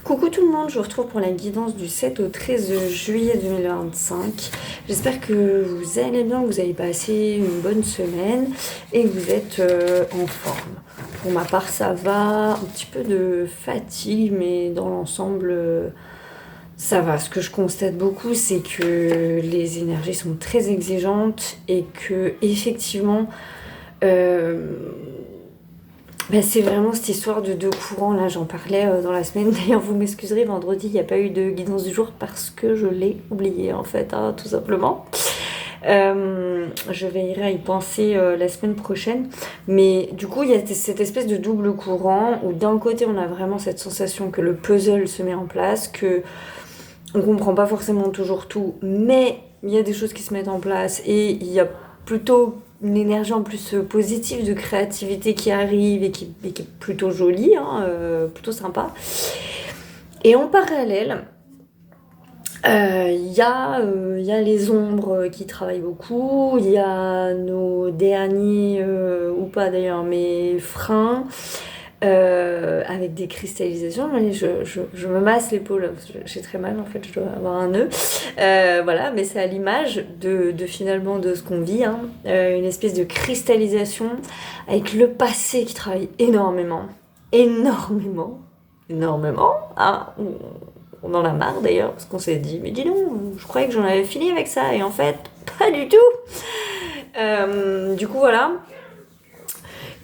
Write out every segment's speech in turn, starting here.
Coucou tout le monde, je vous retrouve pour la guidance du 7 au 13 juillet 2025. J'espère que vous allez bien, que vous avez passé une bonne semaine et que vous êtes en forme. Pour ma part, ça va, un petit peu de fatigue, mais dans l'ensemble, ça va. Ce que je constate beaucoup, c'est que les énergies sont très exigeantes et que effectivement, c'est vraiment cette histoire de deux courants, là j'en parlais dans la semaine. D'ailleurs vous m'excuserez, vendredi il n'y a pas eu de guidance du jour parce que je l'ai oublié en fait, hein, tout simplement. Je veillerai à y penser la semaine prochaine. Mais du coup il y a cette espèce de double courant où d'un côté on a vraiment cette sensation que le puzzle se met en place, que on comprend pas forcément toujours tout, mais il y a des choses qui se mettent en place et il y a plutôt une énergie en plus positive de créativité qui arrive et qui est plutôt jolie, hein, plutôt sympa. Et en parallèle, il y a les ombres qui travaillent beaucoup, il y a nos derniers, ou pas d'ailleurs, mes freins, avec des cristallisations. Et je me masse l'épaule, j'ai très mal en fait, je dois avoir un nœud. Voilà, mais c'est à l'image de finalement de ce qu'on vit, hein. Une espèce de cristallisation avec le passé qui travaille énormément, énormément, énormément, hein. On en a marre d'ailleurs, parce qu'on s'est dit, mais dis donc, je croyais que j'en avais fini avec ça, et en fait, pas du tout. Du coup, voilà.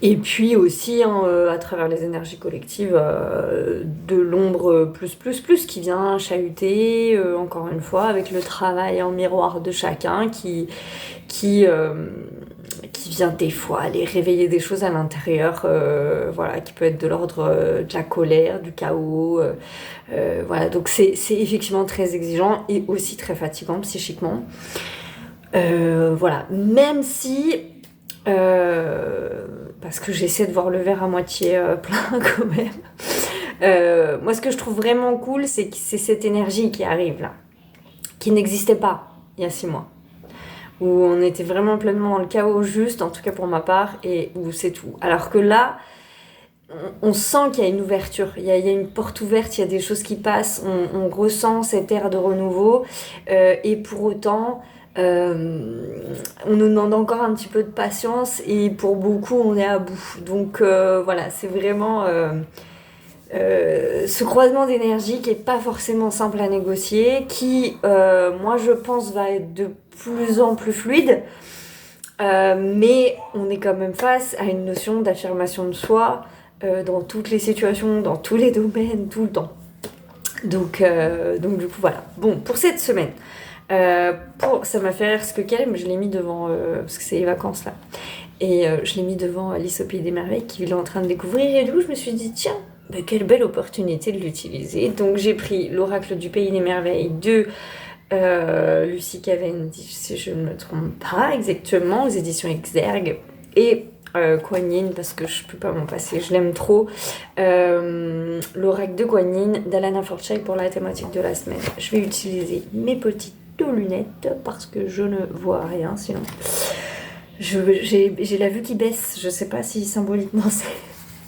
Et puis aussi, hein, à travers les énergies collectives, de l'ombre plus qui vient chahuter, encore une fois, avec le travail en miroir de chacun qui vient des fois aller réveiller des choses à l'intérieur, voilà, qui peut être de l'ordre de la colère, du chaos, voilà. Donc c'est effectivement très exigeant et aussi très fatigant psychiquement. Voilà, même si... parce que j'essaie de voir le verre à moitié plein quand même. Moi, ce que je trouve vraiment cool, c'est que c'est cette énergie qui arrive là, qui n'existait pas il y a 6 mois, où on était vraiment pleinement dans le chaos juste, en tout cas pour ma part, et où c'est tout. Alors que là, on sent qu'il y a une ouverture, il y a une porte ouverte, il y a des choses qui passent, on ressent cette ère de renouveau, et pour autant... on nous demande encore un petit peu de patience et pour beaucoup on est à bout. Donc voilà, c'est vraiment ce croisement d'énergie qui est pas forcément simple à négocier, qui moi je pense va être de plus en plus fluide, mais on est quand même face à une notion d'affirmation de soi dans toutes les situations, dans tous les domaines, tout le temps. Donc du coup voilà. Bon, pour cette semaine, ça m'a fait rire ce que Calme, je l'ai mis devant, parce que c'est les vacances là, et je l'ai mis devant Alice au Pays des Merveilles qu'il est en train de découvrir, et du coup je me suis dit tiens, quelle belle opportunité de l'utiliser. Donc j'ai pris l'Oracle du Pays des Merveilles de Lucie Cavendish, si je ne me trompe pas exactement, aux éditions Exergue, et Kuan Yin, parce que je peux pas m'en passer, je l'aime trop. L'Oracle de Kuan Yin d'Alana Forchai pour la thématique de la semaine. Je vais utiliser mes petites lunettes parce que je ne vois rien sinon. J'ai la vue qui baisse, je sais pas si symboliquement c'est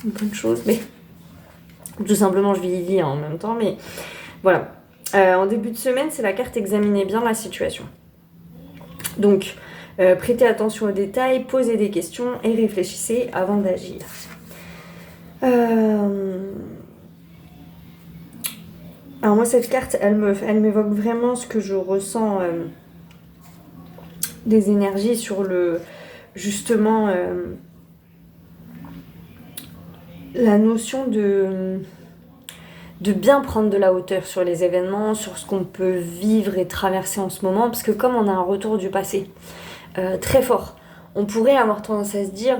une bonne chose, mais tout simplement je vieillis en même temps, mais voilà. En début de semaine, c'est la carte examiner bien la situation. Donc, prêtez attention aux détails, posez des questions et réfléchissez avant d'agir. Alors moi, cette carte, elle m'évoque vraiment ce que je ressens des énergies sur justement, la notion de bien prendre de la hauteur sur les événements, sur ce qu'on peut vivre et traverser en ce moment, parce que comme on a un retour du passé très fort, on pourrait avoir tendance à se dire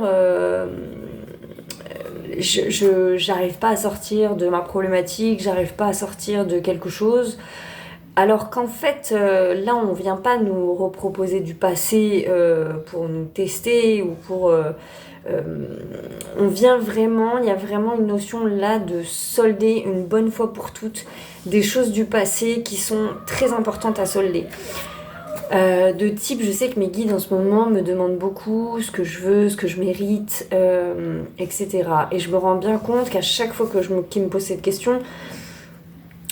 j'arrive pas à sortir de ma problématique, j'arrive pas à sortir de quelque chose, alors qu'en fait là on vient pas nous reproposer du passé pour nous tester ou pour on vient vraiment, il y a vraiment une notion là de solder une bonne fois pour toutes des choses du passé qui sont très importantes à solder. De type, je sais que mes guides en ce moment me demandent beaucoup ce que je veux, ce que je mérite, etc. Et je me rends bien compte qu'à chaque fois qu'ils me posent cette question,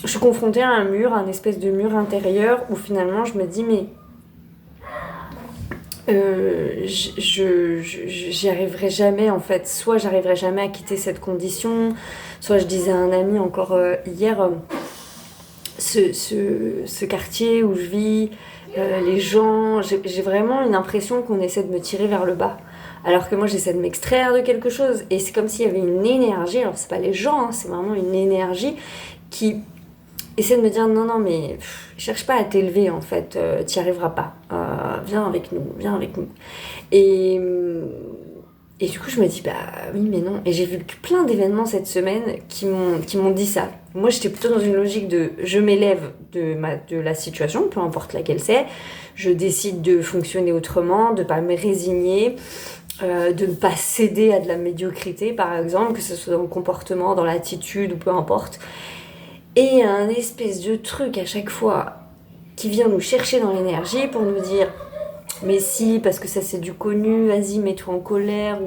je suis confrontée à un mur, un espèce de mur intérieur où finalement je me dis mais j'y arriverai jamais en fait. Soit j'arriverai jamais à quitter cette condition, soit je disais à un ami encore hier, ce quartier où je vis, les gens, j'ai vraiment une impression qu'on essaie de me tirer vers le bas. Alors que moi j'essaie de m'extraire de quelque chose et c'est comme s'il y avait une énergie, alors c'est pas les gens, hein, c'est vraiment une énergie qui essaie de me dire non mais cherche pas à t'élever en fait, t'y arriveras pas, viens avec nous. Et, et du coup je me dis bah oui mais non, et j'ai vu plein d'événements cette semaine qui m'ont dit ça. Moi j'étais plutôt dans une logique de je m'élève de la situation, peu importe laquelle c'est, je décide de fonctionner autrement, de pas me résigner, de ne pas céder à de la médiocrité par exemple, que ce soit dans le comportement, dans l'attitude ou peu importe. Et un espèce de truc à chaque fois qui vient nous chercher dans l'énergie pour nous dire mais si, parce que ça c'est du connu, vas-y mets-toi en colère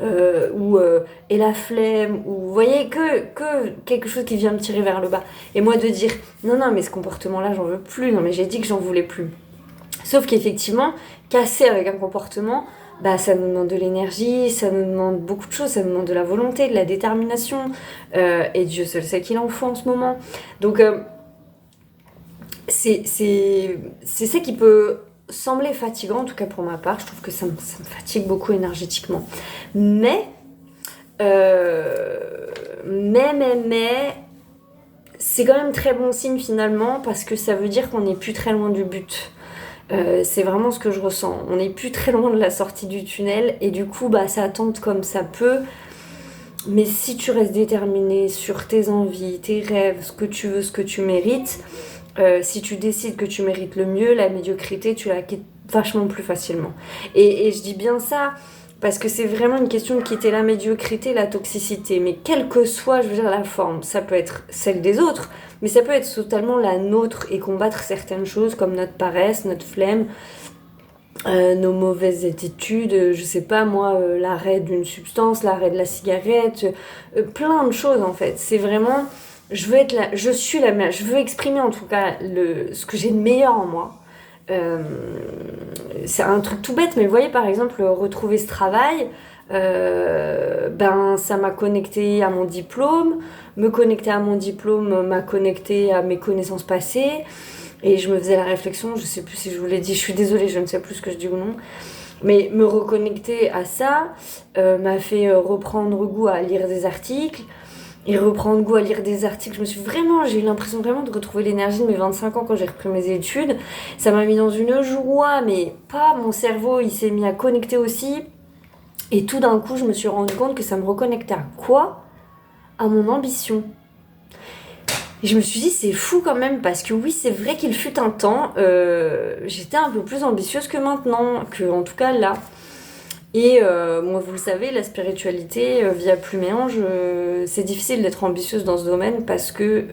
et la flemme, ou vous voyez que quelque chose qui vient me tirer vers le bas. Et moi de dire non mais ce comportement-là j'en veux plus, non mais j'ai dit que j'en voulais plus. Sauf qu'effectivement, casser avec un comportement, bah, ça nous demande de l'énergie, ça nous demande beaucoup de choses, ça nous demande de la volonté, de la détermination, et Dieu seul sait qu'il en faut en ce moment. Donc, c'est ça qui peut sembler fatigant, en tout cas pour ma part, je trouve que ça me fatigue beaucoup énergétiquement. Mais, c'est quand même très bon signe finalement, parce que ça veut dire qu'on n'est plus très loin du but. C'est vraiment ce que je ressens. On n'est plus très loin de la sortie du tunnel et du coup, bah, ça tente comme ça peut. Mais si tu restes déterminé sur tes envies, tes rêves, ce que tu veux, ce que tu mérites, si tu décides que tu mérites le mieux, la médiocrité, tu la quittes vachement plus facilement. Et je dis bien ça parce que c'est vraiment une question de quitter la médiocrité, la toxicité. Mais quelle que soit, je veux dire, la forme, ça peut être celle des autres, mais ça peut être totalement la nôtre et combattre certaines choses comme notre paresse, notre flemme, nos mauvaises attitudes, je sais pas moi, l'arrêt d'une substance, l'arrêt de la cigarette, plein de choses en fait. C'est vraiment, je suis la meilleure, je veux exprimer en tout cas ce que j'ai de meilleur en moi. C'est un truc tout bête, mais vous voyez par exemple retrouver ce travail, ben ça m'a connecté à mon diplôme, me connecter à mon diplôme m'a connecté à mes connaissances passées, et je me faisais la réflexion, je sais plus si je vous l'ai dit, je suis désolée, je ne sais plus ce que je dis ou non, mais me reconnecter à ça m'a fait reprendre goût à lire des articles. Et reprendre goût à lire des articles, j'ai eu l'impression vraiment de retrouver l'énergie de mes 25 ans quand j'ai repris mes études. Ça m'a mis dans une joie, mais pas, mon cerveau, il s'est mis à connecter aussi. Et tout d'un coup, je me suis rendu compte que ça me reconnectait à quoi? À mon ambition. Et je me suis dit, c'est fou quand même, parce que oui, c'est vrai qu'il fut un temps, j'étais un peu plus ambitieuse que maintenant, que en tout cas là. Et moi, vous le savez, la spiritualité via Pluméange, c'est difficile d'être ambitieuse dans ce domaine parce que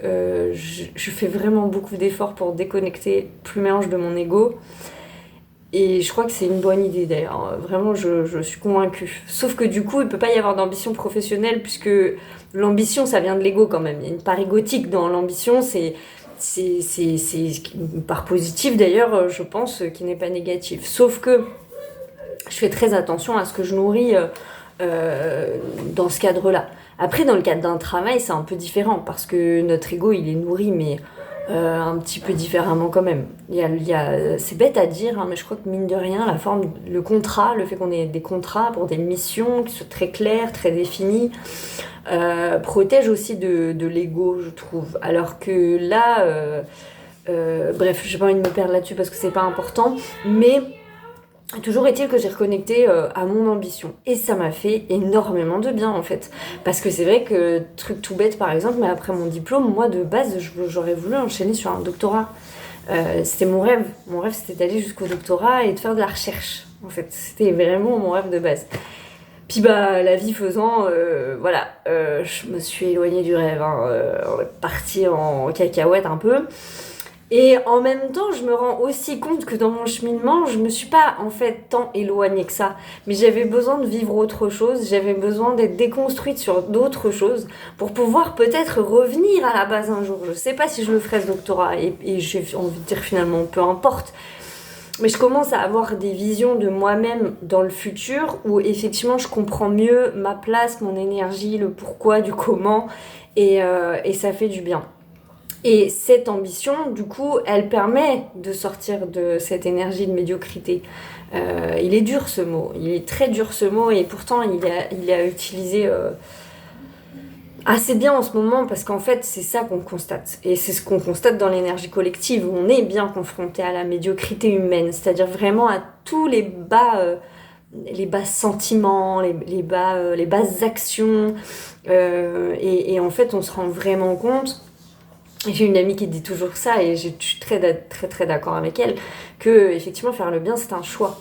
je fais vraiment beaucoup d'efforts pour déconnecter Pluméange de mon ego. Et je crois que c'est une bonne idée d'ailleurs. Vraiment, je suis convaincue. Sauf que du coup, il peut pas y avoir d'ambition professionnelle puisque l'ambition, ça vient de l'ego quand même. Il y a une part égotique dans l'ambition, c'est une part positive d'ailleurs, je pense, qui n'est pas négative. Sauf que je fais très attention à ce que je nourris dans ce cadre-là. Après, dans le cadre d'un travail, c'est un peu différent parce que notre ego, il est nourri, mais un petit peu différemment quand même. C'est bête à dire, hein, mais je crois que mine de rien, la forme, le contrat, le fait qu'on ait des contrats pour des missions qui soient très claires, très définies, protège aussi de l'ego, je trouve. Alors que là, bref, j'ai pas envie de me perdre là-dessus parce que c'est pas important, mais toujours est-il que j'ai reconnecté à mon ambition. Et ça m'a fait énormément de bien en fait. Parce que c'est vrai que, truc tout bête par exemple, mais après mon diplôme, moi de base, j'aurais voulu enchaîner sur un doctorat. C'était mon rêve. Mon rêve c'était d'aller jusqu'au doctorat et de faire de la recherche. En fait, c'était vraiment mon rêve de base. Puis bah, la vie faisant, voilà, je me suis éloignée du rêve. On est parti en cacahuète un peu. Et en même temps, je me rends aussi compte que dans mon cheminement, je me suis pas en fait tant éloignée que ça. Mais j'avais besoin de vivre autre chose, j'avais besoin d'être déconstruite sur d'autres choses pour pouvoir peut-être revenir à la base un jour. Je sais pas si je le ferai ce doctorat et j'ai envie de dire finalement peu importe. Mais je commence à avoir des visions de moi-même dans le futur où effectivement je comprends mieux ma place, mon énergie, le pourquoi, du comment et ça fait du bien. Et cette ambition, du coup, elle permet de sortir de cette énergie de médiocrité. Il est dur ce mot, il est très dur ce mot, et pourtant il est à utiliser assez bien en ce moment parce qu'en fait c'est ça qu'on constate. Et c'est ce qu'on constate dans l'énergie collective, où on est bien confronté à la médiocrité humaine, c'est-à-dire vraiment à tous les bas sentiments, les basses actions. Et en fait on se rend vraiment compte. J'ai une amie qui dit toujours ça et je suis très d'accord avec elle, que effectivement faire le bien c'est un choix.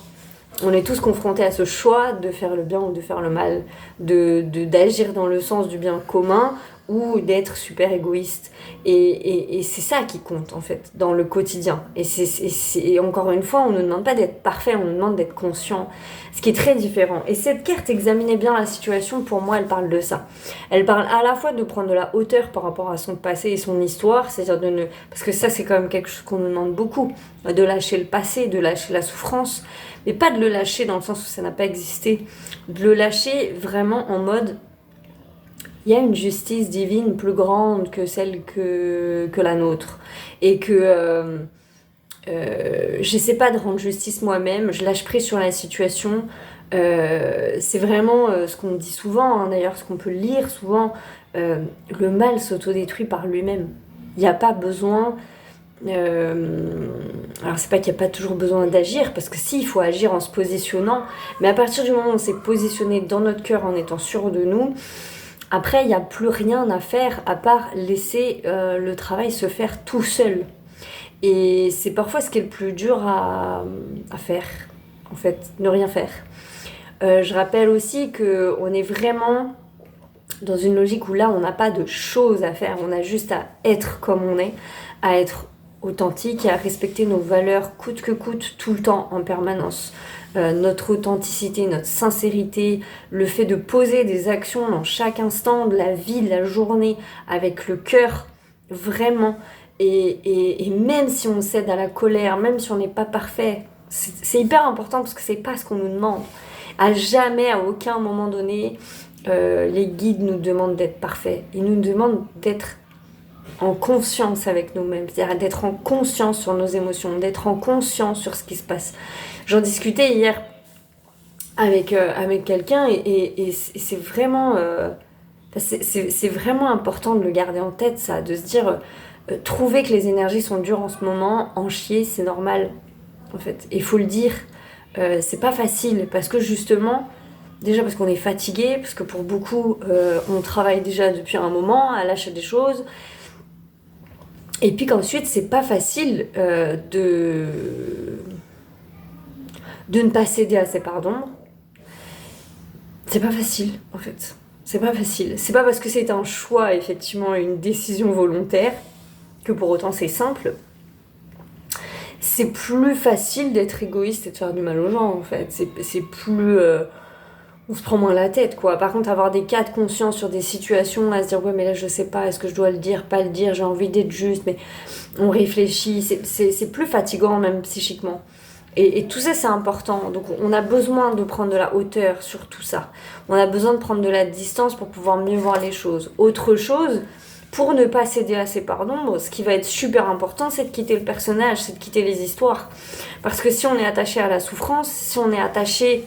On est tous confrontés à ce choix de faire le bien ou de faire le mal, d'agir dans le sens du bien commun ou d'être super égoïste. Et c'est ça qui compte en fait dans le quotidien. Et encore une fois, on ne nous demande pas d'être parfait, on nous demande d'être conscient, ce qui est très différent. Et cette carte, examinez bien la situation, pour moi elle parle de ça. Elle parle à la fois de prendre de la hauteur par rapport à son passé et son histoire, c'est-à-dire de ne... Parce que ça c'est quand même quelque chose qu'on nous demande beaucoup, de lâcher le passé, de lâcher la souffrance, mais pas de le lâcher dans le sens où ça n'a pas existé, de le lâcher vraiment en mode il y a une justice divine plus grande que celle que la nôtre et que j'essaie pas de rendre justice moi-même, je lâche prise sur la situation. C'est vraiment ce qu'on dit souvent, hein, d'ailleurs ce qu'on peut lire souvent, le mal s'autodétruit par lui-même. Il n'y a pas besoin alors c'est pas qu'il n'y a pas toujours besoin d'agir, parce que si, il faut agir en se positionnant, mais à partir du moment où on s'est positionné dans notre cœur en étant sûr de nous, après il n'y a plus rien à faire à part laisser le travail se faire tout seul. Et c'est parfois ce qui est le plus dur à faire, en fait, ne rien faire. Je rappelle aussi qu'on est vraiment dans une logique où là on n'a pas de choses à faire, on a juste à être comme on est, à être authentique et à respecter nos valeurs coûte que coûte, tout le temps, en permanence. Notre authenticité, notre sincérité, le fait de poser des actions dans chaque instant de la vie, de la journée, avec le cœur, vraiment. Et même si on cède à la colère, même si on n'est pas parfait, c'est hyper important parce que c'est pas ce qu'on nous demande. À jamais, à aucun moment donné, les guides nous demandent d'être parfaits. Ils nous demandent d'être en conscience avec nous-mêmes, c'est-à-dire d'être en conscience sur nos émotions, d'être en conscience sur ce qui se passe. J'en discutais hier avec quelqu'un et c'est vraiment, c'est vraiment important de le garder en tête, ça, de se dire, trouver que les énergies sont dures en ce moment, en chier, c'est normal, en fait. Il faut le dire, c'est pas facile, parce que justement, déjà parce qu'on est fatigué, parce que pour beaucoup, on travaille déjà depuis un moment à lâcher des choses. Et puis qu'ensuite, c'est pas facile de ne pas céder à ses parts d'ombre. C'est pas facile, en fait. C'est pas facile. C'est pas parce que c'est un choix, effectivement, une décision volontaire, que pour autant c'est simple. C'est plus facile d'être égoïste et de faire du mal aux gens, en fait. C'est plus... on se prend moins la tête, quoi. Par contre, avoir des cas de conscience sur des situations, à se dire, ouais, mais là, je sais pas, est-ce que je dois le dire, pas le dire, j'ai envie d'être juste, mais on réfléchit, c'est plus fatigant, même psychiquement. Et tout ça, c'est important. Donc, on a besoin de prendre de la hauteur sur tout ça. On a besoin de prendre de la distance pour pouvoir mieux voir les choses. Autre chose, pour ne pas céder à ses parts d'ombre, ce qui va être super important, c'est de quitter le personnage, c'est de quitter les histoires. Parce que si on est attaché à la souffrance, si on est attaché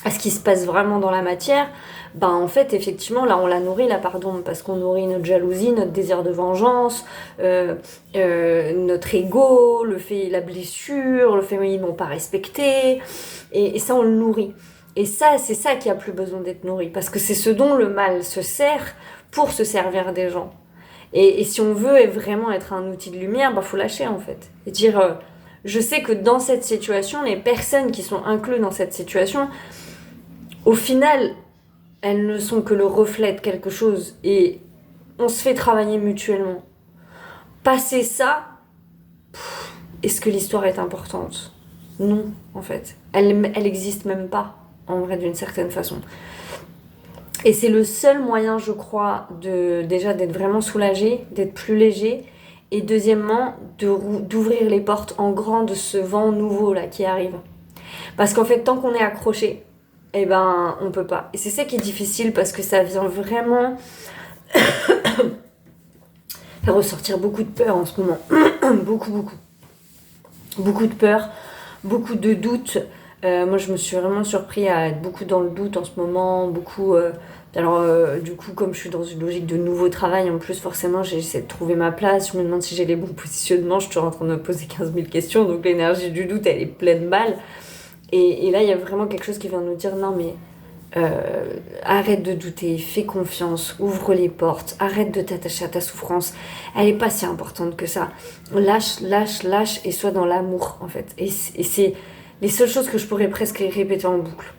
à ce qui se passe vraiment dans la matière, ben en fait effectivement là on la nourrit la part d'ombre, parce qu'on nourrit notre jalousie, notre désir de vengeance, notre ego, le fait, la blessure, le fait ils m'ont pas respecté, et ça on le nourrit. Et ça, c'est ça qui a plus besoin d'être nourri, parce que c'est ce dont le mal se sert pour se servir des gens. Et si on veut vraiment être un outil de lumière, ben faut lâcher en fait, et dire je sais que dans cette situation, les personnes qui sont incluses dans cette situation, au final, elles ne sont que le reflet de quelque chose et on se fait travailler mutuellement. Passer ça, est-ce que l'histoire est importante? Non, en fait. Elle existe même pas, en vrai, d'une certaine façon. Et c'est le seul moyen, je crois, déjà d'être vraiment soulagé, d'être plus léger, et deuxièmement, d'ouvrir les portes en grand de ce vent nouveau là qui arrive. Parce qu'en fait, tant qu'on est accroché, eh ben, on peut pas. Et c'est ça qui est difficile parce que ça vient vraiment faire ressortir beaucoup de peur en ce moment. Beaucoup, beaucoup. Beaucoup de peur, beaucoup de doutes. Moi, je me suis vraiment surpris à être beaucoup dans le doute en ce moment, beaucoup. Du coup, comme je suis dans une logique de nouveau travail, en plus, forcément, j'essaie de trouver ma place. Je me demande si j'ai les bons positionnements. Je suis toujours en train de me poser 15 000 questions. Donc, l'énergie du doute, elle est pleine balle. Et là, il y a vraiment quelque chose qui vient nous dire non, mais arrête de douter, fais confiance, ouvre les portes, arrête de t'attacher à ta souffrance. Elle n'est pas si importante que ça. Lâche, lâche, lâche et sois dans l'amour, en fait. Et c'est les seules choses que je pourrais presque répéter en boucle.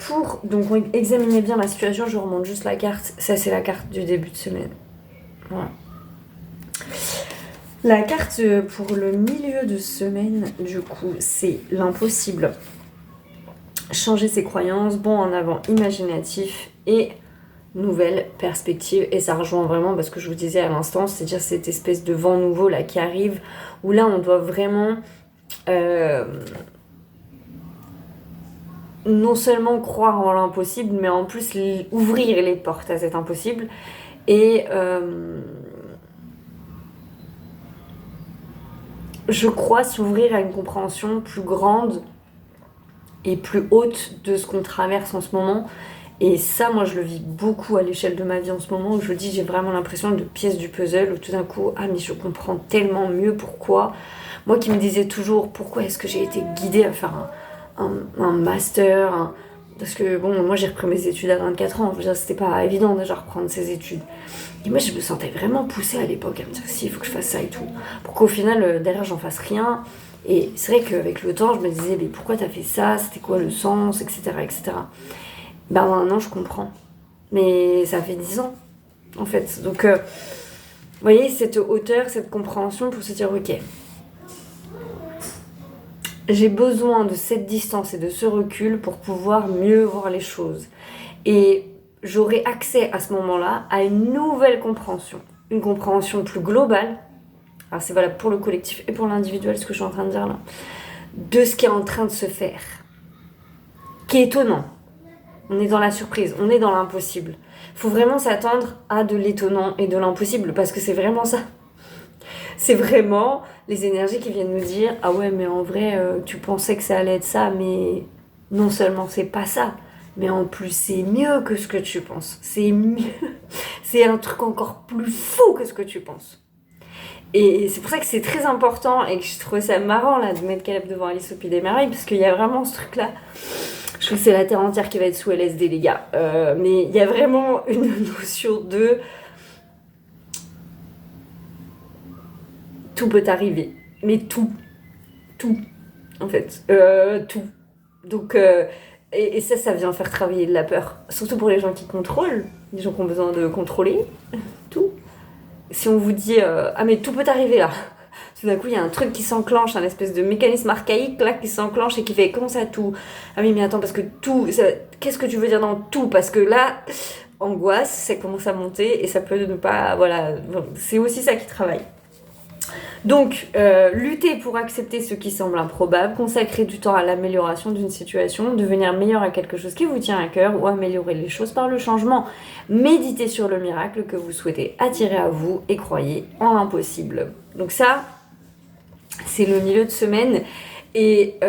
Pour donc examiner bien la situation, je remonte juste la carte. Ça, c'est la carte du début de semaine. Voilà. La carte pour le milieu de semaine, du coup, c'est l'impossible. Changer ses croyances, bon en avant, imaginatif et nouvelle perspective. Et ça rejoint vraiment parce que je vous disais à l'instant, c'est-à-dire cette espèce de vent nouveau là qui arrive, où là on doit vraiment non seulement croire en l'impossible, mais en plus ouvrir les portes à cet impossible. Et je crois s'ouvrir à une compréhension plus grande et plus haute de ce qu'on traverse en ce moment. Et ça, moi, je le vis beaucoup à l'échelle de ma vie en ce moment, où je dis, j'ai vraiment l'impression de pièce du puzzle, où tout d'un coup, ah, mais je comprends tellement mieux pourquoi. Moi qui me disais toujours, pourquoi est-ce que j'ai été guidée à faire un master, parce que, bon, moi, j'ai repris mes études à 24 ans, je veux dire, c'était pas évident déjà reprendre ces études. Et moi, je me sentais vraiment poussée à l'époque à me dire, si, il faut que je fasse ça et tout. Pour qu'au final, derrière, j'en fasse rien. Et c'est vrai qu'avec le temps, je me disais, mais pourquoi t'as fait ça? C'était quoi le sens? Etc. etc. Ben maintenant, je comprends. Mais ça fait 10 ans, en fait. Donc, vous voyez, cette hauteur, cette compréhension pour se dire, ok, j'ai besoin de cette distance et de ce recul pour pouvoir mieux voir les choses. Et j'aurai accès à ce moment-là à une nouvelle compréhension. Une compréhension plus globale. Alors c'est valable pour le collectif et pour l'individuel, ce que je suis en train de dire là. De ce qui est en train de se faire. Qui est étonnant. On est dans la surprise, on est dans l'impossible. Il faut vraiment s'attendre à de l'étonnant et de l'impossible, parce que c'est vraiment ça. C'est vraiment les énergies qui viennent nous dire « Ah ouais, mais en vrai, tu pensais que ça allait être ça, mais non seulement c'est pas ça, mais en plus c'est mieux que ce que tu penses. C'est mieux. C'est un truc encore plus fou que ce que tu penses. » Et c'est pour ça que c'est très important et que je trouvais ça marrant là, de mettre Caleb devant Alice au Pays des Merveilles, parce qu'il y a vraiment ce truc-là. Je trouve que c'est la terre entière qui va être sous LSD, les gars. Mais il y a vraiment une notion de... Tout peut arriver. Mais tout. Tout. En fait. Tout. Donc... et ça vient faire travailler de la peur. Surtout pour les gens qui contrôlent. Les gens qui ont besoin de contrôler. Tout. Si on vous dit... ah mais tout peut arriver là. Tout d'un coup, il y a un truc qui s'enclenche, un espèce de mécanisme archaïque là qui s'enclenche et qui fait comment ça tout? Ah oui, mais attends, parce que tout, qu'est-ce que tu veux dire dans tout? Parce que là, angoisse, ça commence à monter et ça peut ne pas, voilà, c'est aussi ça qui travaille. Donc, lutter pour accepter ce qui semble improbable, consacrer du temps à l'amélioration d'une situation, devenir meilleur à quelque chose qui vous tient à cœur ou améliorer les choses par le changement. Méditez sur le miracle que vous souhaitez attirer à vous et croyez en l'impossible. Donc ça, c'est le milieu de semaine. Et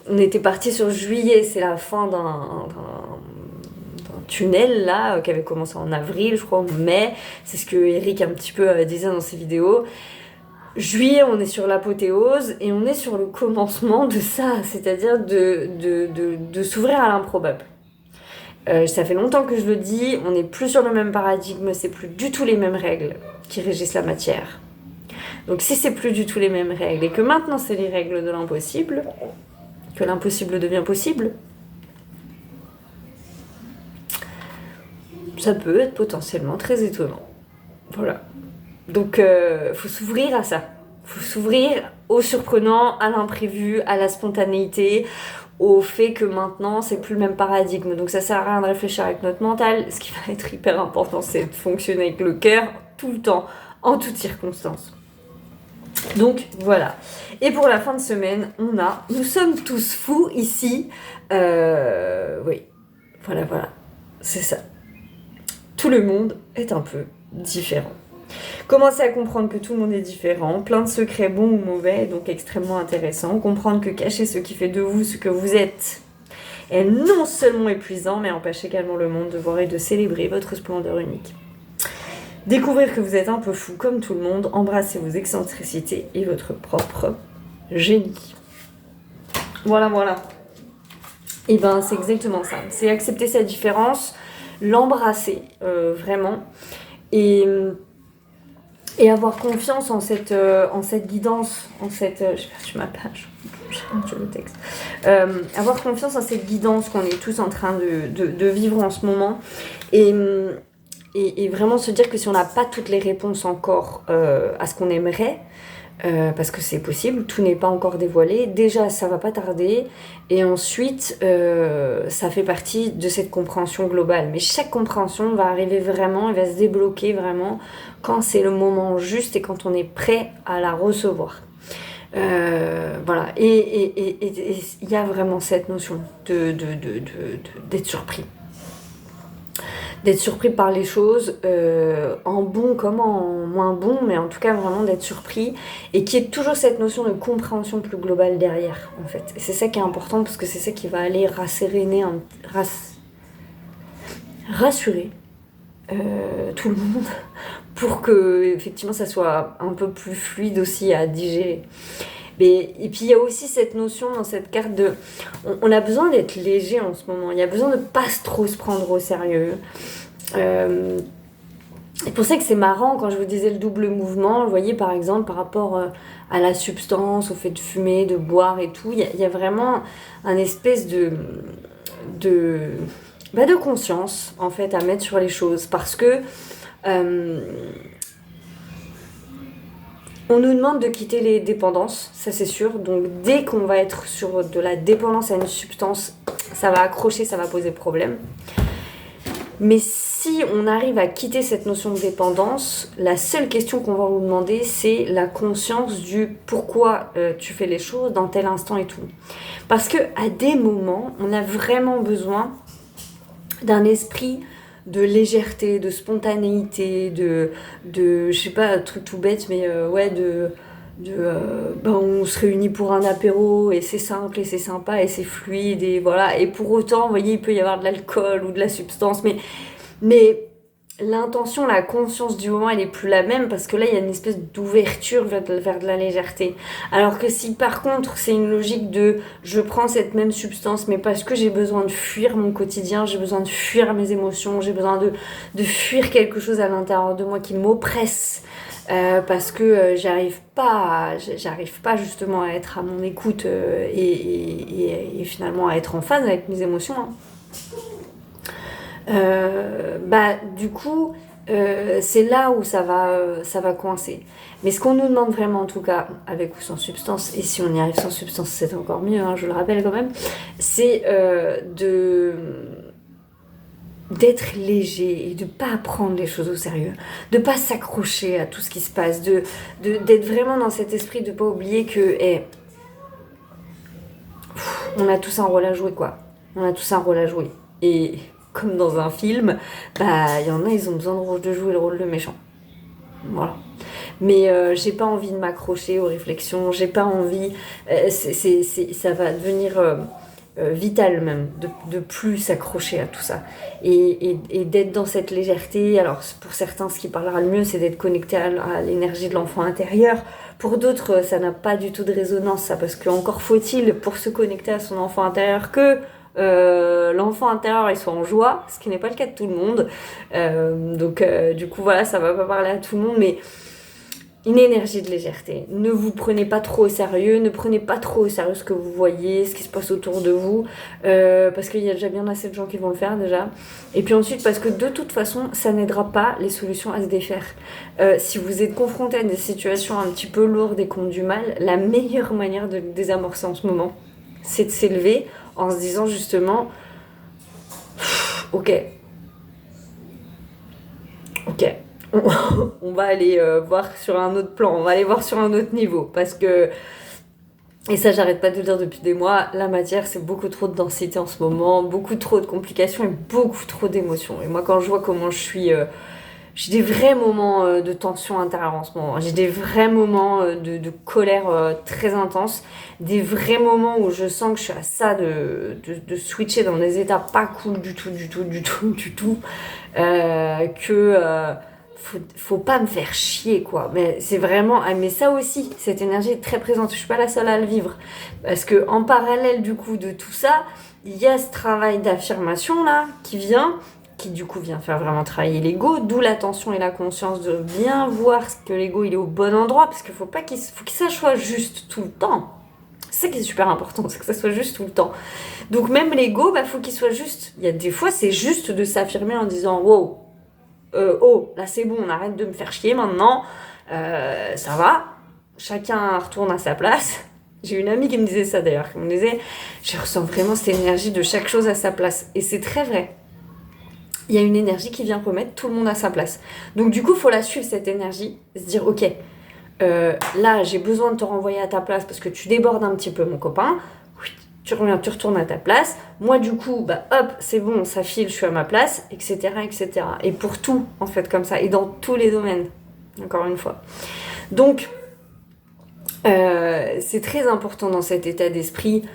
on était parti sur juillet, c'est la fin d'un tunnel là, qui avait commencé en avril, je crois, en mai. C'est ce que Eric un petit peu disait dans ses vidéos. Juillet, on est sur l'apothéose et on est sur le commencement de ça, c'est-à-dire de s'ouvrir à l'improbable. Ça fait longtemps que je le dis, on n'est plus sur le même paradigme, c'est plus du tout les mêmes règles qui régissent la matière. Donc si c'est plus du tout les mêmes règles et que maintenant c'est les règles de l'impossible, que l'impossible devient possible, ça peut être potentiellement très étonnant. Voilà. Donc, faut s'ouvrir à ça. Faut s'ouvrir au surprenant, à l'imprévu, à la spontanéité, au fait que maintenant, c'est plus le même paradigme. Donc, ça sert à rien de réfléchir avec notre mental. Ce qui va être hyper important, c'est de fonctionner avec le cœur tout le temps, en toutes circonstances. Donc voilà. Et pour la fin de semaine, nous sommes tous fous ici. Oui, voilà, c'est ça. Tout le monde est un peu différent. Commencez à comprendre que tout le monde est différent, plein de secrets bons ou mauvais, donc extrêmement intéressant. Comprendre que cacher ce qui fait de vous ce que vous êtes est non seulement épuisant, mais empêche également le monde de voir et de célébrer votre splendeur unique. Découvrir que vous êtes un peu fou comme tout le monde, embrassez vos excentricités et votre propre génie. Voilà. Et ben c'est exactement ça. C'est accepter sa différence, l'embrasser vraiment et avoir confiance en cette guidance, en cette... j'ai perdu ma page, j'ai perdu le texte. Avoir confiance en cette guidance qu'on est tous en train de vivre en ce moment. Et vraiment se dire que si on n'a pas toutes les réponses encore à ce qu'on aimerait, parce que c'est possible, tout n'est pas encore dévoilé, déjà ça va pas tarder, et ensuite ça fait partie de cette compréhension globale. Mais chaque compréhension va arriver vraiment, elle va se débloquer vraiment quand c'est le moment juste et quand on est prêt à la recevoir. Voilà, et il y a vraiment cette notion d'être surpris. D'être surpris par les choses, en bon comme en moins bon, mais en tout cas vraiment d'être surpris, et qu'il y ait toujours cette notion de compréhension plus globale derrière, en fait. Et c'est ça qui est important, parce que c'est ça qui va aller rassurer tout le monde, pour que effectivement ça soit un peu plus fluide aussi à digérer. Et puis il y a aussi cette notion dans cette carte de... On a besoin d'être léger en ce moment, il y a besoin de pas trop se prendre au sérieux. C'est pour ça que c'est marrant quand je vous disais le double mouvement, vous voyez par exemple par rapport à la substance, au fait de fumer, de boire et tout, il y a vraiment un espèce de conscience en fait à mettre sur les choses, parce que on nous demande de quitter les dépendances, ça c'est sûr. Donc dès qu'on va être sur de la dépendance à une substance, ça va accrocher, ça va poser problème. Mais si on arrive à quitter cette notion de dépendance, la seule question qu'on va vous demander, c'est la conscience du pourquoi tu fais les choses dans tel instant et tout. Parce que à des moments, on a vraiment besoin d'un esprit de légèreté, de spontanéité, de je sais pas, un truc tout bête, mais on se réunit pour un apéro et c'est simple et c'est sympa et c'est fluide et voilà. Et pour autant, vous voyez, il peut y avoir de l'alcool ou de la substance, mais l'intention, la conscience du moment, elle est plus la même, parce que là, il y a une espèce d'ouverture vers de la légèreté. Alors que si par contre, c'est une logique de je prends cette même substance, mais parce que j'ai besoin de fuir mon quotidien, j'ai besoin de fuir mes émotions, j'ai besoin de fuir quelque chose à l'intérieur de moi qui m'oppresse, parce que j'arrive pas justement à être à mon écoute et finalement à être en phase avec mes émotions, hein. Du coup, c'est là où ça va coincer. Mais ce qu'on nous demande vraiment, en tout cas, avec ou sans substance, et si on y arrive sans substance, c'est encore mieux, hein, je le rappelle quand même, c'est d'être léger et de pas prendre les choses au sérieux, de pas s'accrocher à tout ce qui se passe, d'être vraiment dans cet esprit de pas oublier que on a tous un rôle à jouer, quoi. On a tous un rôle à jouer. Et comme dans un film, il y en a, ils ont besoin de jouer le rôle de méchant. Voilà. Mais j'ai pas envie de m'accrocher aux réflexions, j'ai pas envie... ça va devenir vital même, de plus s'accrocher à tout ça. Et d'être dans cette légèreté. Alors pour certains, ce qui parlera le mieux, c'est d'être connecté à l'énergie de l'enfant intérieur. Pour d'autres, ça n'a pas du tout de résonance, ça, parce qu'encore faut-il, pour se connecter à son enfant intérieur, que l'enfant intérieur il soit en joie, ce qui n'est pas le cas de tout le monde. Du coup voilà, ça va pas parler à tout le monde, mais une énergie de légèreté. Ne vous prenez pas trop au sérieux, ne prenez pas trop au sérieux ce que vous voyez, ce qui se passe autour de vous, parce qu'il y a déjà bien assez de gens qui vont le faire déjà. Et puis ensuite, parce que de toute façon, ça n'aidera pas les solutions à se défaire. Si vous êtes confronté à des situations un petit peu lourdes et qui ont du mal, la meilleure manière de les désamorcer en ce moment, c'est de s'élever en se disant justement, ok, on va aller voir sur un autre plan, on va aller voir sur un autre niveau, parce que, et ça j'arrête pas de le dire depuis des mois, la matière c'est beaucoup trop de densité en ce moment, beaucoup trop de complications et beaucoup trop d'émotions. Et moi quand je vois comment je suis, j'ai des vrais moments de tension intérieure en ce moment, j'ai des vrais moments de colère très intense, des vrais moments où je sens que je suis à ça de switcher dans des états pas cool du tout, faut pas me faire chier, quoi. Mais c'est vraiment, mais ça aussi, cette énergie est très présente. Je suis pas la seule à le vivre. Parce que, en parallèle, du coup, de tout ça, il y a ce travail d'affirmation, là, qui du coup vient faire vraiment travailler l'ego, d'où l'attention et la conscience de bien voir que l'ego, il est au bon endroit, parce qu'il faut pas qu'il ça soit juste tout le temps. C'est ça qui est super important, c'est que ça soit juste tout le temps. Donc, même l'ego, faut qu'il soit juste. Il y a des fois, c'est juste de s'affirmer en disant, wow, oh, là c'est bon, on arrête de me faire chier maintenant, ça va, chacun retourne à sa place. J'ai une amie qui me disait ça d'ailleurs, qui me disait, je ressens vraiment cette énergie de chaque chose à sa place. Et c'est très vrai. Il y a une énergie qui vient remettre tout le monde à sa place. Donc du coup, il faut la suivre, cette énergie, se dire, ok, là j'ai besoin de te renvoyer à ta place parce que tu débordes un petit peu mon copain, tu reviens, tu retournes à ta place. Moi, du coup, hop, c'est bon, ça file, je suis à ma place, etc., etc. Et pour tout, en fait, comme ça, et dans tous les domaines, encore une fois. Donc, c'est très important dans cet état d'esprit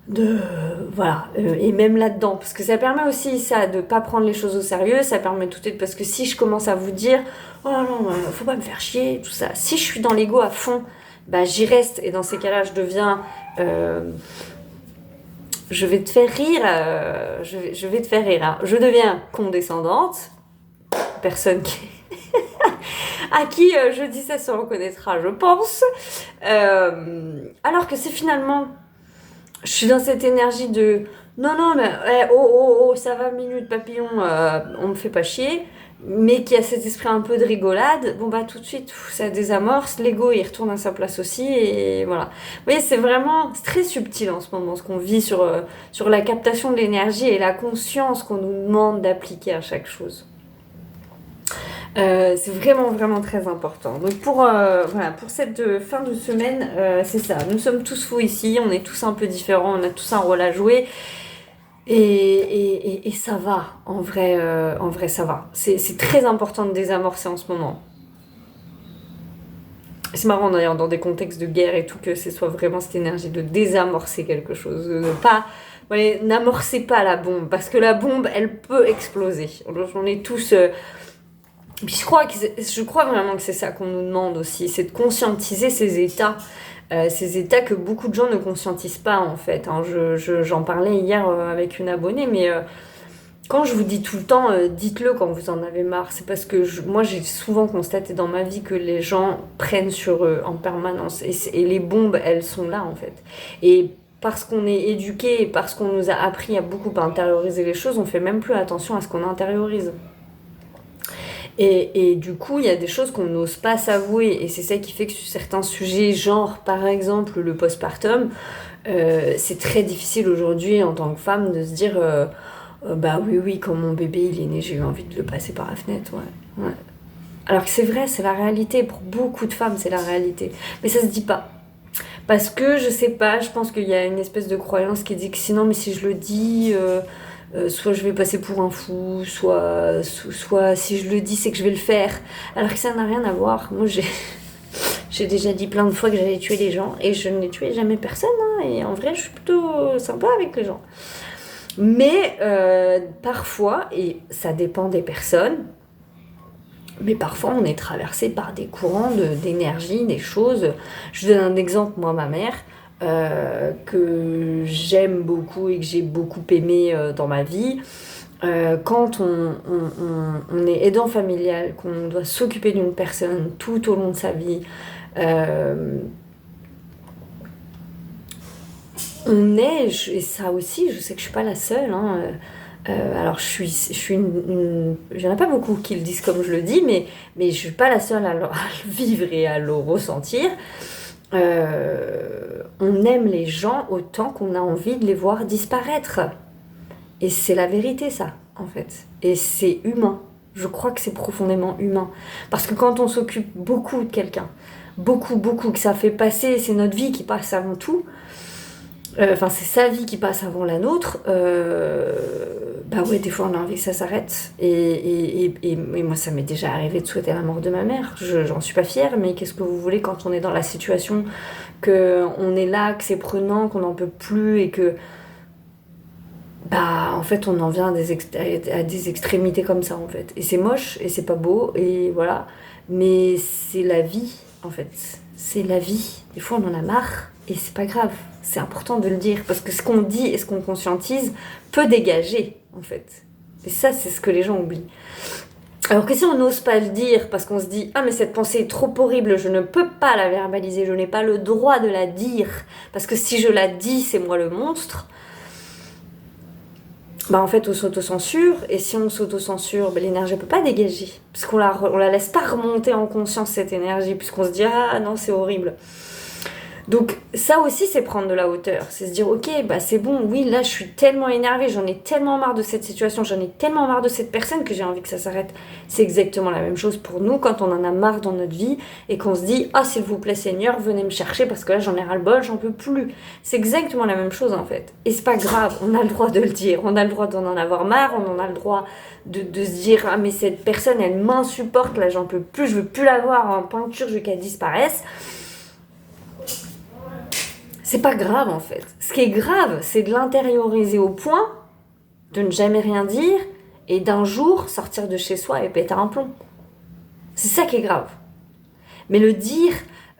voilà, et même là-dedans, parce que ça permet aussi, ça, de pas prendre les choses au sérieux, ça permet tout de suite, parce que si je commence à vous dire, oh non, faut pas me faire chier, tout ça, si je suis dans l'ego à fond, j'y reste, et dans ces cas-là, je deviens... je vais te faire rire, je vais te faire rire. Hein. Je deviens condescendante, personne qui... à qui je dis ça se reconnaîtra, je pense. Alors que c'est finalement, je suis dans cette énergie de non, mais oh, ça va, minute papillon, on me fait pas chier. Mais qui a cet esprit un peu de rigolade, tout de suite, ça désamorce, l'ego il retourne à sa place aussi, et voilà. Vous voyez, c'est très subtil en ce moment, ce qu'on vit sur la captation de l'énergie et la conscience qu'on nous demande d'appliquer à chaque chose. C'est vraiment, vraiment très important. Donc pour cette fin de semaine, c'est ça. Nous sommes tous fous ici, on est tous un peu différents, on a tous un rôle à jouer. Et ça va, en vrai ça va. C'est très important de désamorcer en ce moment. C'est marrant d'ailleurs dans des contextes de guerre et tout que ce soit vraiment cette énergie de désamorcer quelque chose. De pas, n'amorcez pas la bombe parce que la bombe elle peut exploser. On est tous... je crois vraiment que c'est ça qu'on nous demande aussi, c'est de conscientiser ces états que beaucoup de gens ne conscientisent pas en fait. Hein. J'en parlais hier avec une abonnée, mais quand je vous dis tout le temps, dites-le quand vous en avez marre. C'est parce que moi j'ai souvent constaté dans ma vie que les gens prennent sur eux en permanence. Et les bombes, elles sont là en fait. Et parce qu'on est éduqué, parce qu'on nous a appris à beaucoup intérioriser les choses, on fait même plus attention à ce qu'on intériorise. Et du coup, il y a des choses qu'on n'ose pas s'avouer. Et c'est ça qui fait que sur certains sujets, genre par exemple le postpartum, c'est très difficile aujourd'hui en tant que femme de se dire oui, quand mon bébé il est né, j'ai eu envie de le passer par la fenêtre. Ouais. Alors que c'est vrai, c'est la réalité. Pour beaucoup de femmes, c'est la réalité. Mais ça se dit pas. Parce que, je sais pas, je pense qu'il y a une espèce de croyance qui dit que sinon, mais si je le dis... soit je vais passer pour un fou, soit si je le dis, c'est que je vais le faire. Alors que ça n'a rien à voir. Moi, j'ai déjà dit plein de fois que j'allais tuer les gens et je n'ai tué jamais personne. Hein, et en vrai, je suis plutôt sympa avec les gens. Mais parfois, et ça dépend des personnes, mais parfois on est traversé par des courants d'énergie, des choses. Je donne un exemple, moi, ma mère. Que j'aime beaucoup et que j'ai beaucoup aimé dans ma vie. Quand on est aidant familial, qu'on doit s'occuper d'une personne tout au long de sa vie, et ça aussi, je sais que je suis pas la seule, hein, alors il y en a pas beaucoup qui le disent comme je le dis, mais je suis pas la seule à le vivre et à le ressentir. On aime les gens autant qu'on a envie de les voir disparaître. Et c'est la vérité, ça, en fait. Et c'est humain. Je crois que c'est profondément humain. Parce que quand on s'occupe beaucoup de quelqu'un, beaucoup, que ça fait passer, c'est notre vie qui passe avant tout, enfin, c'est sa vie qui passe avant la nôtre, bah ouais, des fois on a envie que ça s'arrête. Et moi, ça m'est déjà arrivé de souhaiter la mort de ma mère. J'en suis pas fière, mais qu'est-ce que vous voulez quand on est dans la situation, qu'on est là, que c'est prenant, qu'on n'en peut plus et que. Bah, en fait, on en vient à des extrémités comme ça, en fait. Et c'est moche, et c'est pas beau, et voilà. Mais c'est la vie, en fait. C'est la vie. Des fois, on en a marre, et c'est pas grave. C'est important de le dire, parce que ce qu'on dit et ce qu'on conscientise peut dégager, en fait. Et ça, c'est ce que les gens oublient. Alors que si on n'ose pas le dire, parce qu'on se dit « Ah, mais cette pensée est trop horrible, je ne peux pas la verbaliser, je n'ai pas le droit de la dire, parce que si je la dis, c'est moi le monstre », bah en fait on s'auto-censure, et si on s'auto-censure, bah, l'énergie ne peut pas dégager, parce qu'on la laisse pas remonter en conscience, cette énergie, puisqu'on se dit ah non c'est horrible. Donc ça aussi c'est prendre de la hauteur, c'est se dire ok bah c'est bon, oui là je suis tellement énervée, j'en ai tellement marre de cette situation, j'en ai tellement marre de cette personne que j'ai envie que ça s'arrête. C'est exactement la même chose pour nous quand on en a marre dans notre vie et qu'on se dit ah s'il vous plaît Seigneur venez me chercher parce que là j'en ai ras le bol, j'en peux plus. C'est exactement la même chose en fait. Et c'est pas grave, on a le droit de le dire, on a le droit d'en en avoir marre, on en a le droit de se dire ah mais cette personne elle m'insupporte, là j'en peux plus, je veux plus la voir en peinture, je veux qu'elle disparaisse. C'est pas grave en fait. Ce qui est grave, c'est de l'intérioriser au point de ne jamais rien dire et d'un jour sortir de chez soi et péter un plomb. C'est ça qui est grave. Mais le dire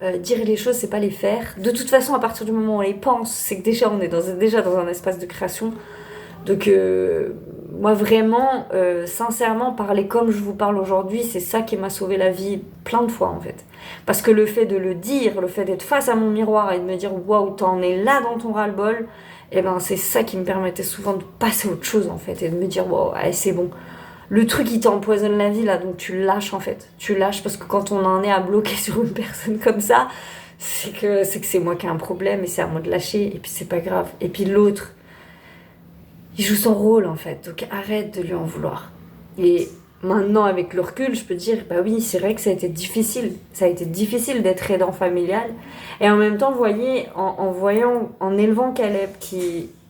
les choses, c'est pas les faire. De toute façon, à partir du moment où on les pense, c'est que déjà on est déjà dans un espace de création. Donc moi vraiment, sincèrement, parler comme je vous parle aujourd'hui, c'est ça qui m'a sauvé la vie plein de fois en fait. Parce que le fait de le dire, le fait d'être face à mon miroir et de me dire waouh, t'en es là dans ton ras-le-bol, et ben c'est ça qui me permettait souvent de passer à autre chose en fait et de me dire waouh, allez, c'est bon. Le truc qui t'empoisonne la vie là, donc tu lâches en fait. Tu lâches parce que quand on en est à bloquer sur une personne comme ça, c'est que c'est moi qui ai un problème et c'est à moi de lâcher et puis c'est pas grave. Et puis l'autre, il joue son rôle en fait, donc arrête de lui en vouloir. Et maintenant avec le recul, je peux dire, bah oui, c'est vrai que ça a été difficile. Ça a été difficile d'être aidant familial. Et en même temps, vous voyez, en élevant Caleb,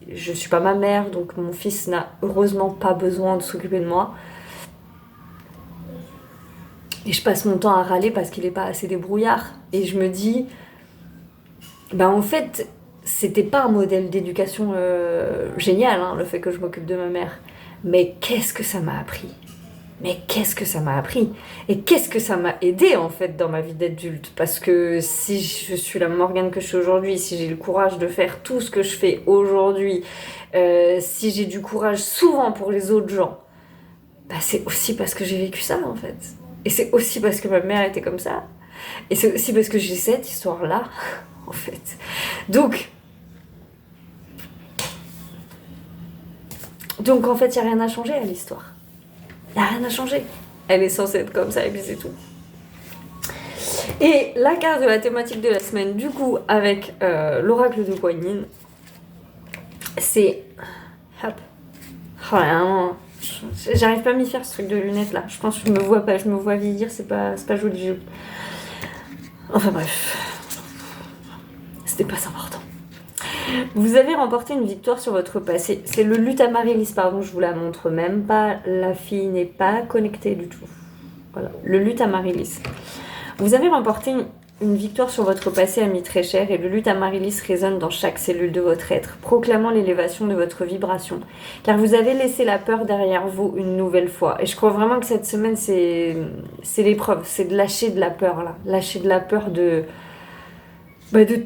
je suis pas ma mère, donc mon fils n'a heureusement pas besoin de s'occuper de moi. Et je passe mon temps à râler parce qu'il est pas assez débrouillard. Et je me dis, bah en fait, c'était pas un modèle d'éducation génial, hein, le fait que je m'occupe de ma mère. Mais qu'est-ce que ça m'a appris? Mais qu'est-ce que ça m'a appris? Et qu'est-ce que ça m'a aidé en fait dans ma vie d'adulte? Parce que si je suis la Morgane que je suis aujourd'hui, si j'ai le courage de faire tout ce que je fais aujourd'hui, si j'ai du courage souvent pour les autres gens, bah c'est aussi parce que j'ai vécu ça en fait. Et c'est aussi parce que ma mère était comme ça. Et c'est aussi parce que j'ai cette histoire-là, en fait. Donc en fait, il n'y a rien à changer à l'histoire. Il n'y a rien à changer. Elle est censée être comme ça et puis c'est tout. Et la carte de la thématique de la semaine, du coup, avec l'oracle de Kuan Yin, c'est... Hop. Oh là, j'arrive pas à m'y faire ce truc de lunettes là. Je pense que je me vois pas, je me vois vieillir, c'est pas joli. Enfin bref. C'était pas si important. Vous avez remporté une victoire sur votre passé. C'est le luth Amaryllis, pardon, je vous la montre même pas. La fille n'est pas connectée du tout. Voilà, le luth Amaryllis. Vous avez remporté une victoire sur votre passé ami très cher et le luth Amaryllis résonne dans chaque cellule de votre être, proclamant l'élévation de votre vibration. Car vous avez laissé la peur derrière vous une nouvelle fois. Et je crois vraiment que cette semaine, c'est l'épreuve. C'est de lâcher de la peur, là. Lâcher de la peur de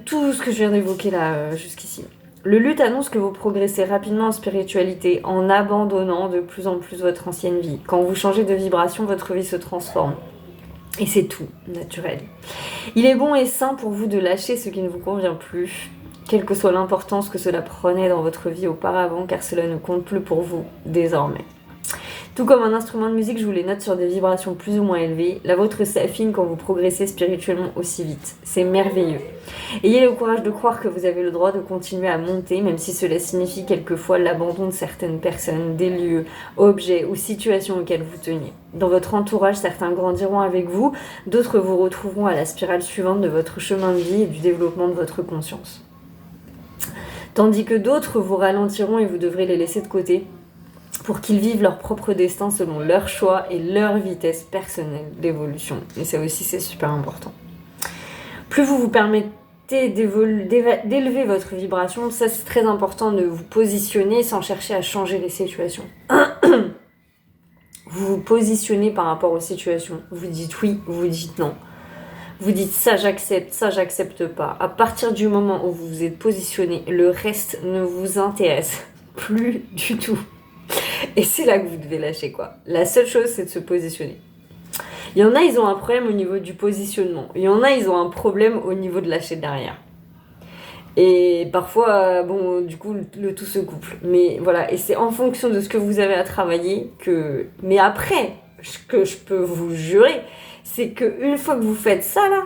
tout ce que je viens d'évoquer là jusqu'ici. Le luth annonce que vous progressez rapidement en spiritualité en abandonnant de plus en plus votre ancienne vie. Quand vous changez de vibration, votre vie se transforme. Et c'est tout, naturel. Il est bon et sain pour vous de lâcher ce qui ne vous convient plus, quelle que soit l'importance que cela prenait dans votre vie auparavant, car cela ne compte plus pour vous désormais. Tout comme un instrument de musique joue les notes sur des vibrations plus ou moins élevées, la vôtre s'affine quand vous progressez spirituellement aussi vite. C'est merveilleux. Ayez le courage de croire que vous avez le droit de continuer à monter, même si cela signifie quelquefois l'abandon de certaines personnes, des lieux, objets ou situations auxquelles vous teniez. Dans votre entourage, certains grandiront avec vous, d'autres vous retrouveront à la spirale suivante de votre chemin de vie et du développement de votre conscience. Tandis que d'autres vous ralentiront et vous devrez les laisser de côté, pour qu'ils vivent leur propre destin selon leur choix et leur vitesse personnelle d'évolution. Et ça aussi, c'est super important. Plus vous vous permettez d'élever votre vibration, ça c'est très important de vous positionner sans chercher à changer les situations. Vous vous positionnez par rapport aux situations. Vous dites oui, vous dites non. Vous dites ça j'accepte pas. À partir du moment où vous vous êtes positionné, le reste ne vous intéresse plus du tout. Et c'est là que vous devez lâcher, quoi. La seule chose, c'est de se positionner. Il y en a, ils ont un problème au niveau du positionnement. Il y en a, ils ont un problème au niveau de lâcher derrière. Et parfois, bon, du coup, le tout se couple. Mais voilà, et c'est en fonction de ce que vous avez à travailler que... Mais après, ce que je peux vous jurer, c'est qu'une fois que vous faites ça, là,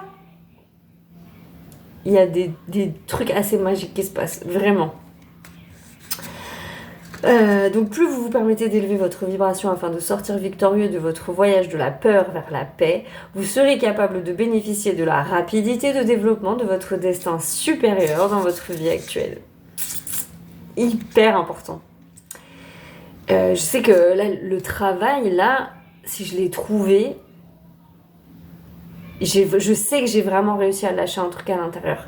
il y a des trucs assez magiques qui se passent, vraiment. Donc plus vous vous permettez d'élever votre vibration afin de sortir victorieux de votre voyage de la peur vers la paix, vous serez capable de bénéficier de la rapidité de développement de votre destin supérieur dans votre vie actuelle. Hyper important. Je sais que là, le travail, là, si je l'ai trouvé, je sais que j'ai vraiment réussi à lâcher un truc à l'intérieur.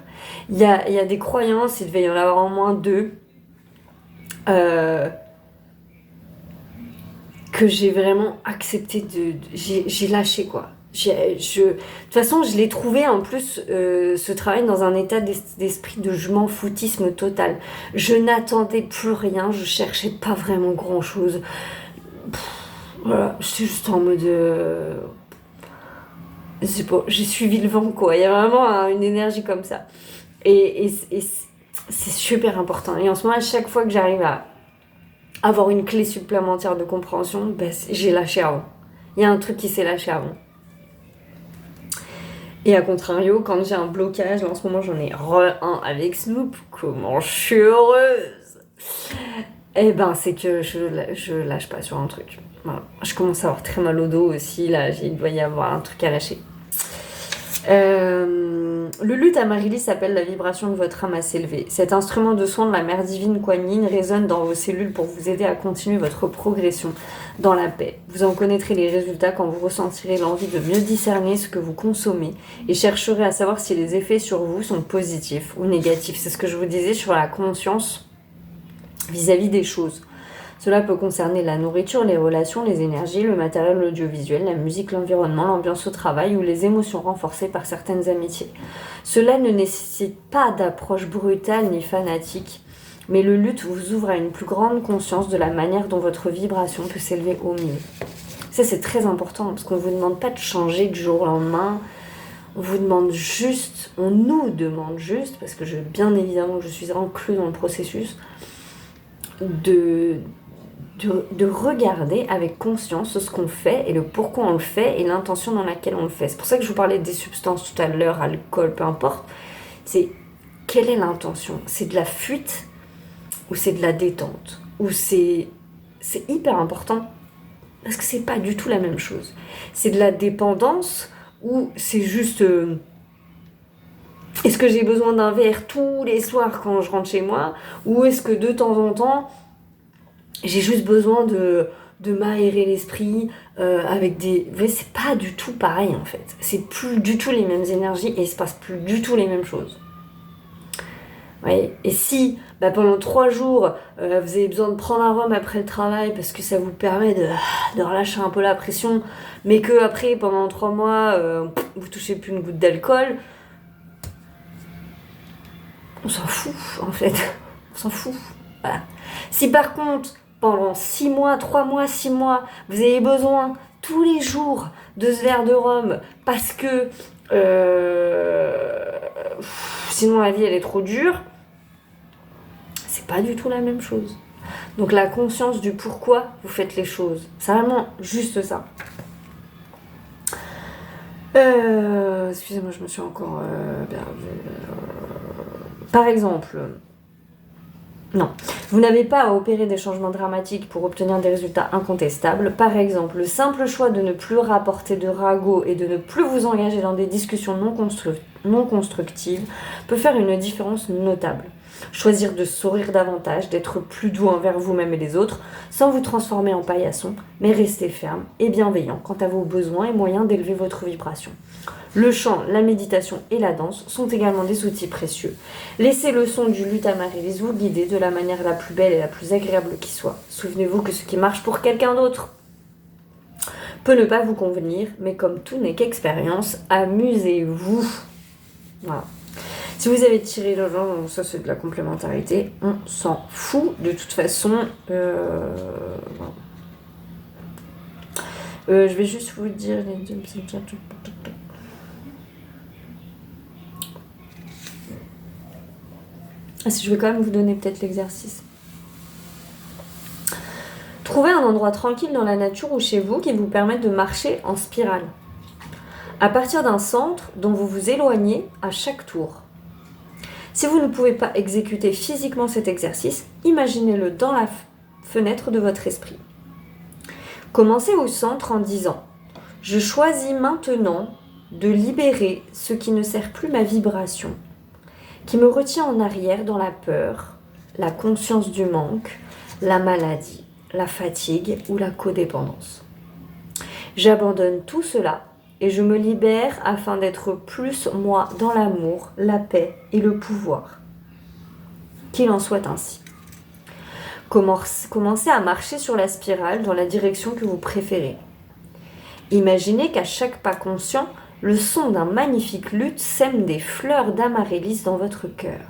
Il y a des croyances, il devait y en avoir au moins 2. Que j'ai vraiment accepté j'ai lâché, quoi. De toute façon, je l'ai trouvé en plus, ce travail dans un état d'esprit de je m'en foutisme total. Je n'attendais plus rien, je cherchais pas vraiment grand chose. Voilà, j'étais juste en mode... j'ai suivi le vent, quoi. Il y a vraiment une énergie comme ça. Et c'est super important. Et en ce moment, à chaque fois que j'arrive à avoir une clé supplémentaire de compréhension, ben, j'ai lâché avant. Il y a un truc qui s'est lâché avant. Et à contrario, quand j'ai un blocage, là, en ce moment j'en ai un avec Snoop, comment je suis heureuse. Eh ben c'est que je lâche pas sur un truc. Voilà. Je commence à avoir très mal au dos aussi, là il doit y avoir un truc à lâcher. Le luth à Marili s'appelle la vibration de votre âme à s'élever. Cet instrument de soin de la mère divine Kuan Yin résonne dans vos cellules pour vous aider à continuer votre progression dans la paix. Vous en connaîtrez les résultats quand vous ressentirez l'envie de mieux discerner ce que vous consommez et chercherez à savoir si les effets sur vous sont positifs ou négatifs. C'est ce que je vous disais sur la conscience vis-à-vis des choses. Cela peut concerner la nourriture, les relations, les énergies, le matériel audiovisuel, la musique, l'environnement, l'ambiance au travail ou les émotions renforcées par certaines amitiés. Cela ne nécessite pas d'approche brutale ni fanatique, mais le luth vous ouvre à une plus grande conscience de la manière dont votre vibration peut s'élever au mieux. Ça, c'est très important, parce qu'on ne vous demande pas de changer du jour au lendemain. On nous demande juste, parce que bien évidemment je suis inclus dans le processus, de regarder avec conscience ce qu'on fait et le pourquoi on le fait et l'intention dans laquelle on le fait. C'est pour ça que je vous parlais des substances tout à l'heure, alcool, peu importe. C'est quelle est l'intention ? C'est de la fuite ou c'est de la détente ? Ou c'est hyper important parce que c'est pas du tout la même chose. C'est de la dépendance ou c'est juste... est-ce que j'ai besoin d'un verre tous les soirs quand je rentre chez moi ? Ou est-ce que de temps en temps, j'ai juste besoin de m'aérer l'esprit avec des... Mais c'est pas du tout pareil en fait. C'est plus du tout les mêmes énergies et il se passe plus du tout les mêmes choses. Ouais. Et si pendant 3 jours, vous avez besoin de prendre un rhum après le travail parce que ça vous permet de relâcher un peu la pression, mais que après pendant 3 mois, vous touchez plus une goutte d'alcool, on s'en fout en fait. On s'en fout. Voilà. Si par contre, pendant 6 mois, 3 mois, 6 mois, vous avez besoin tous les jours de ce verre de rhum parce que sinon la vie elle est trop dure, c'est pas du tout la même chose. Donc la conscience du pourquoi vous faites les choses, c'est vraiment juste ça. Excusez-moi, je me suis encore perdue. Par exemple, non, vous n'avez pas à opérer des changements dramatiques pour obtenir des résultats incontestables. Par exemple, le simple choix de ne plus rapporter de ragots et de ne plus vous engager dans des discussions non constructives peut faire une différence notable. Choisir de sourire davantage, d'être plus doux envers vous-même et les autres, sans vous transformer en paillasson, mais rester ferme et bienveillant quant à vos besoins et moyens d'élever votre vibration. Le chant, la méditation et la danse sont également des outils précieux. Laissez le son du luth amaryllis vous guider de la manière la plus belle et la plus agréable qui soit. Souvenez-vous que ce qui marche pour quelqu'un d'autre peut ne pas vous convenir, mais comme tout n'est qu'expérience, amusez-vous. Voilà. Si vous avez tiré le genre, ça c'est de la complémentarité, on s'en fout de toute façon. Voilà. Je vais juste vous dire... Je vais quand même vous donner peut-être l'exercice. Trouvez un endroit tranquille dans la nature ou chez vous qui vous permette de marcher en spirale. À partir d'un centre dont vous vous éloignez à chaque tour. Si vous ne pouvez pas exécuter physiquement cet exercice, imaginez-le dans la fenêtre de votre esprit. Commencez au centre en disant « Je choisis maintenant de libérer ce qui ne sert plus ma vibration, qui me retient en arrière dans la peur, la conscience du manque, la maladie, la fatigue ou la codépendance. J'abandonne tout cela et je me libère afin d'être plus moi dans l'amour, la paix et le pouvoir. Qu'il en soit ainsi. Commencez à marcher sur la spirale dans la direction que vous préférez. Imaginez qu'à chaque pas conscient, le son d'un magnifique luth sème des fleurs d'amaryllis dans votre cœur.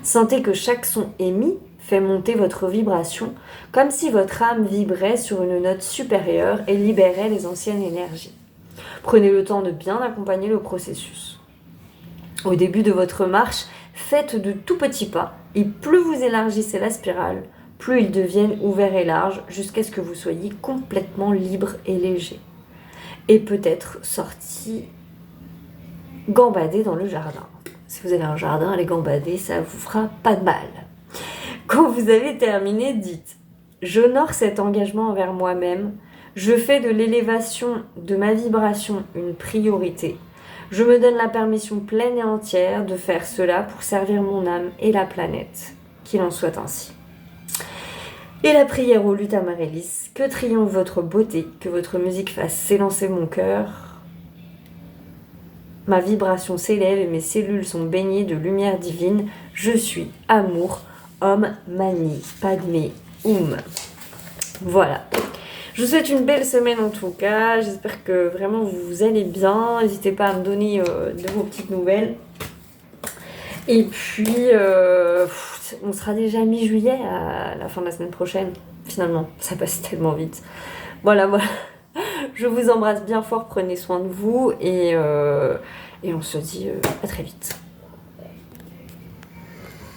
Sentez que chaque son émis fait monter votre vibration, comme si votre âme vibrait sur une note supérieure et libérait les anciennes énergies. Prenez le temps de bien accompagner le processus. Au début de votre marche, faites de tout petits pas, et plus vous élargissez la spirale, plus ils deviennent ouverts et larges, jusqu'à ce que vous soyez complètement libre et léger. Et peut-être sorti gambader dans le jardin. Si vous avez un jardin, aller gambader, ça vous fera pas de mal. Quand vous avez terminé, dites « J'honore cet engagement envers moi-même, je fais de l'élévation de ma vibration une priorité. Je me donne la permission pleine et entière de faire cela pour servir mon âme et la planète. Qu'il en soit ainsi. » Et la prière au luth amaryllis, que triomphe votre beauté, que votre musique fasse s'élancer mon cœur. Ma vibration s'élève et mes cellules sont baignées de lumière divine. Je suis amour, Om Mani Padme Hum. Voilà. Je vous souhaite une belle semaine en tout cas. J'espère que vraiment vous allez bien. N'hésitez pas à me donner de vos petites nouvelles. Et puis, on sera déjà mi-juillet à la fin de la semaine prochaine. Finalement, ça passe tellement vite. Voilà. Je vous embrasse bien fort. Prenez soin de vous. Et on se dit à très vite.